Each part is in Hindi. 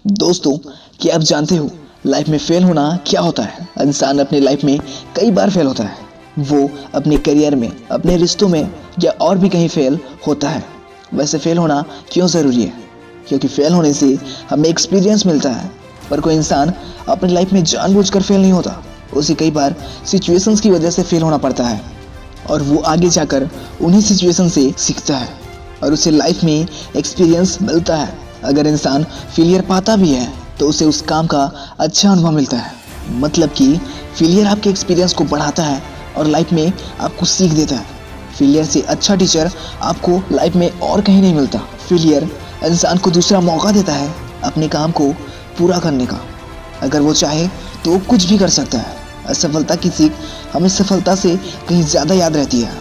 दोस्तों, क्या आप जानते हो लाइफ में फेल होना क्या होता है? इंसान अपनी लाइफ में कई बार फेल होता है। वो अपने करियर में, अपने रिश्तों में या और भी कहीं फेल होता है। वैसे फेल होना क्यों ज़रूरी है? क्योंकि फेल होने से हमें एक्सपीरियंस मिलता है। पर कोई इंसान अपनी लाइफ में जानबूझकर फेल नहीं होता। उसे कई बार सिचुएशंस की वजह से फेल होना पड़ता है और वो आगे जाकर उन्हीं सिचुएशन से सीखता है और उसे लाइफ में एक्सपीरियंस मिलता है। अगर इंसान फेलियर पाता भी है तो उसे उस काम का अच्छा अनुभव मिलता है। मतलब कि फेलियर आपके एक्सपीरियंस को बढ़ाता है और लाइफ में आपको सीख देता है। फेलियर से अच्छा टीचर आपको लाइफ में और कहीं नहीं मिलता। फेलियर इंसान को दूसरा मौका देता है अपने काम को पूरा करने का। अगर वो चाहे तो वो कुछ भी कर सकता है। असफलता की सीख हमें सफलता से कहीं ज़्यादा याद रहती है।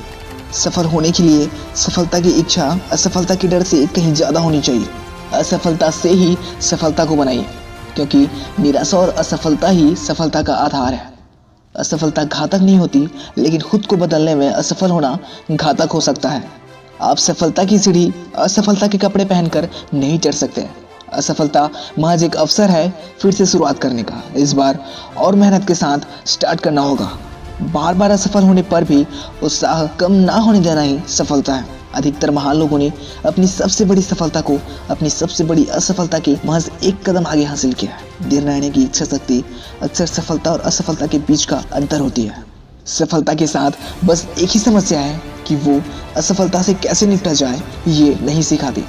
सफल होने के लिए सफलता की इच्छा असफलता के डर से कहीं ज़्यादा होनी चाहिए। असफलता से ही सफलता को बनाइए, क्योंकि निराशा और असफलता ही सफलता का आधार है। असफलता घातक नहीं होती, लेकिन खुद को बदलने में असफल होना घातक हो सकता है। आप सफलता की सीढ़ी असफलता के कपड़े पहनकर नहीं चढ़ सकते। असफलता महज एक अवसर है फिर से शुरुआत करने का। इस बार और मेहनत के साथ स्टार्ट करना होगा। बार बार असफल होने पर भी उत्साह कम ना होने देना ही सफलता है। अधिकतर महान लोगों ने अपनी सबसे बड़ी सफलता को अपनी सबसे बड़ी असफलता के महज एक कदम आगे हासिल किया है। दृढ़ रहने की इच्छा शक्ति अक्सर सफलता और असफलता के बीच का अंतर होती है। सफलता के साथ बस एक ही समस्या है कि वो असफलता से कैसे निपटा जाए ये नहीं सिखाती।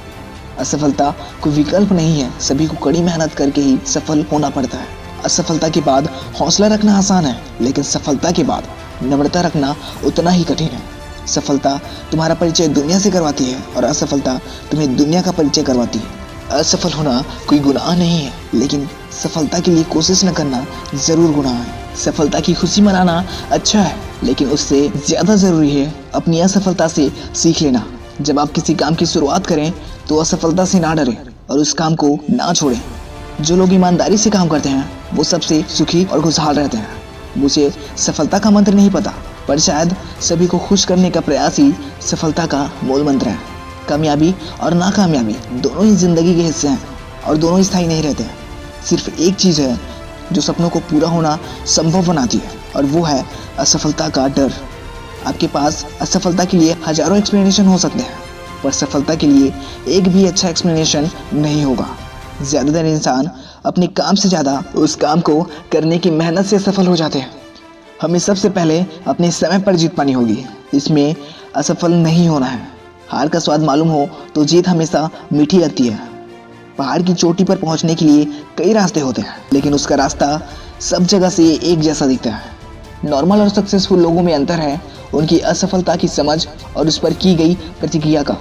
असफलता कोई विकल्प नहीं है, सभी को कड़ी मेहनत करके ही सफल होना पड़ता है। असफलता के बाद हौसला रखना आसान है, लेकिन सफलता के बाद नम्रता रखना उतना ही कठिन है। सफलता तुम्हारा परिचय दुनिया से करवाती है और असफलता तुम्हें दुनिया का परिचय करवाती है। असफल होना कोई गुनाह नहीं है, लेकिन सफलता के लिए कोशिश न करना जरूर गुनाह है। सफलता की खुशी मनाना अच्छा है, लेकिन उससे ज़्यादा ज़रूरी है अपनी असफलता से सीख लेना। जब आप किसी काम की शुरुआत करें तो असफलता से ना डरें और उस काम को ना छोड़ें। जो लोग ईमानदारी से काम करते हैं वो सबसे सुखी और खुशहाल रहते हैं। मुझे सफलता का मंत्र नहीं पता, पर शायद सभी को खुश करने का प्रयास ही सफलता का मूल मंत्र है। कामयाबी और नाकामयाबी दोनों ही जिंदगी के हिस्से हैं और दोनों स्थायी नहीं रहते हैं। सिर्फ एक चीज़ है जो सपनों को पूरा होना संभव बनाती है, और वो है असफलता का डर। आपके पास असफलता के लिए हजारों एक्सप्लेनेशन हो सकते हैं, पर सफलता के लिए एक भी अच्छा एक्सप्लेनेशन नहीं होगा। ज़्यादातर इंसान अपने काम से ज़्यादा उस काम को करने की मेहनत से सफल हो जाते हैं। हमें सबसे पहले अपने समय पर जीत पानी होगी। इसमें असफल नहीं होना है। हार का स्वाद मालूम हो तो जीत हमेशा मीठी लगती है। पहाड़ की चोटी पर पहुंचने के लिए कई रास्ते होते हैं, लेकिन उसका रास्ता सब जगह से एक जैसा दिखता है। नॉर्मल और सक्सेसफुल लोगों में अंतर है उनकी असफलता की समझ और उस पर की गई प्रतिक्रिया का।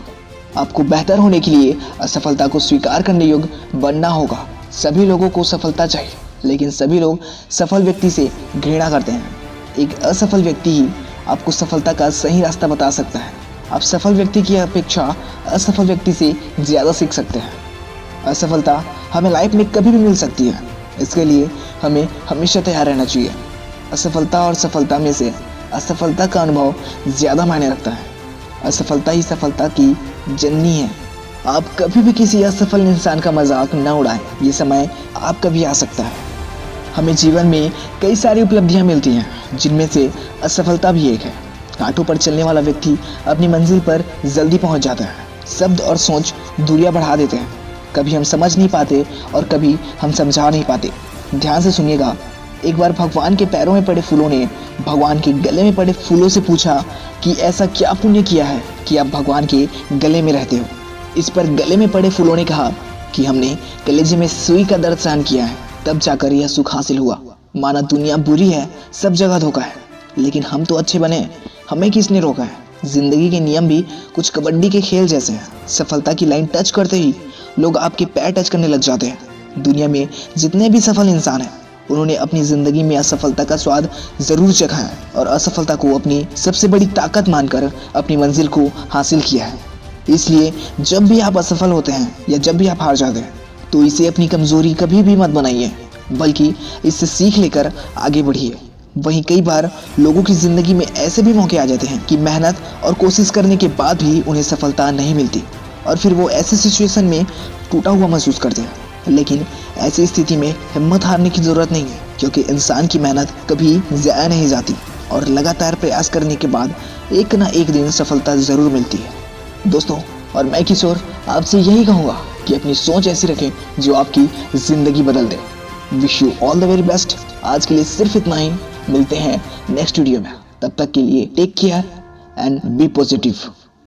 आपको बेहतर होने के लिए असफलता को स्वीकार करने योग्य बनना होगा। सभी लोगों को सफलता चाहिए, लेकिन सभी लोग सफल व्यक्ति से घृणा करते हैं। एक असफल व्यक्ति ही आपको सफलता का सही रास्ता बता सकता है। आप सफल व्यक्ति की अपेक्षा असफल व्यक्ति से ज़्यादा सीख सकते हैं। असफलता हमें लाइफ में कभी भी मिल सकती है, इसके लिए हमें हमेशा तैयार रहना चाहिए। असफलता और सफलता में से असफलता का अनुभव ज़्यादा मायने रखता है। असफलता ही सफलता की जननी है। आप कभी भी किसी असफल इंसान का मजाक न उड़ाएं। ये समय आपका भी आ सकता है। हमें जीवन में कई सारी उपलब्धियां मिलती हैं, जिनमें से असफलता भी एक है। कांटों पर चलने वाला व्यक्ति अपनी मंजिल पर जल्दी पहुंच जाता है। शब्द और सोच दूरियां बढ़ा देते हैं। कभी हम समझ नहीं पाते और कभी हम समझा नहीं पाते। ध्यान से सुनिएगा। एक बार भगवान के पैरों में पड़े फूलों ने भगवान के गले में पड़े फूलों से पूछा कि ऐसा क्या पुण्य किया है कि आप भगवान के गले में रहते हो। इस पर गले में पड़े फूलों ने कहा कि हमने कलेजे में सुई का दर्द सहन किया है, तब जाकर यह सुख हासिल हुआ। माना दुनिया बुरी है, सब जगह धोखा है, लेकिन हम तो अच्छे बने, हमें किसने रोका है। जिंदगी के नियम भी कुछ कबड्डी के खेल जैसे हैं। सफलता की लाइन टच करते ही लोग आपके पैर टच करने लग जाते हैं। दुनिया में जितने भी सफल इंसान हैं, उन्होंने अपनी ज़िंदगी में असफलता का स्वाद ज़रूर चखा है और असफलता को अपनी सबसे बड़ी ताकत मानकर अपनी मंजिल को हासिल किया है। इसलिए जब भी आप असफल होते हैं या जब भी आप हार जाते हैं, तो इसे अपनी कमज़ोरी कभी भी मत बनाइए, बल्कि इससे सीख लेकर आगे बढ़िए। वहीं कई बार लोगों की ज़िंदगी में ऐसे भी मौके आ जाते हैं कि मेहनत और कोशिश करने के बाद भी उन्हें सफलता नहीं मिलती, और फिर वो ऐसे सिचुएशन में टूटा हुआ महसूस करते हैं। लेकिन ऐसी स्थिति में हिम्मत हारने की ज़रूरत नहीं है, क्योंकि इंसान की मेहनत कभी ज़ाया नहीं जाती और लगातार प्रयास करने के बाद एक ना एक दिन सफलता ज़रूर मिलती है। दोस्तों, और मैं किशोर आपसे यही कहूँगा कि अपनी सोच ऐसी रखें जो आपकी ज़िंदगी बदल दे। Wish you all the very best. आज के लिए सिर्फ इतना ही, मिलते हैं नेक्स्ट वीडियो में। तब तक के लिए take care and be positive.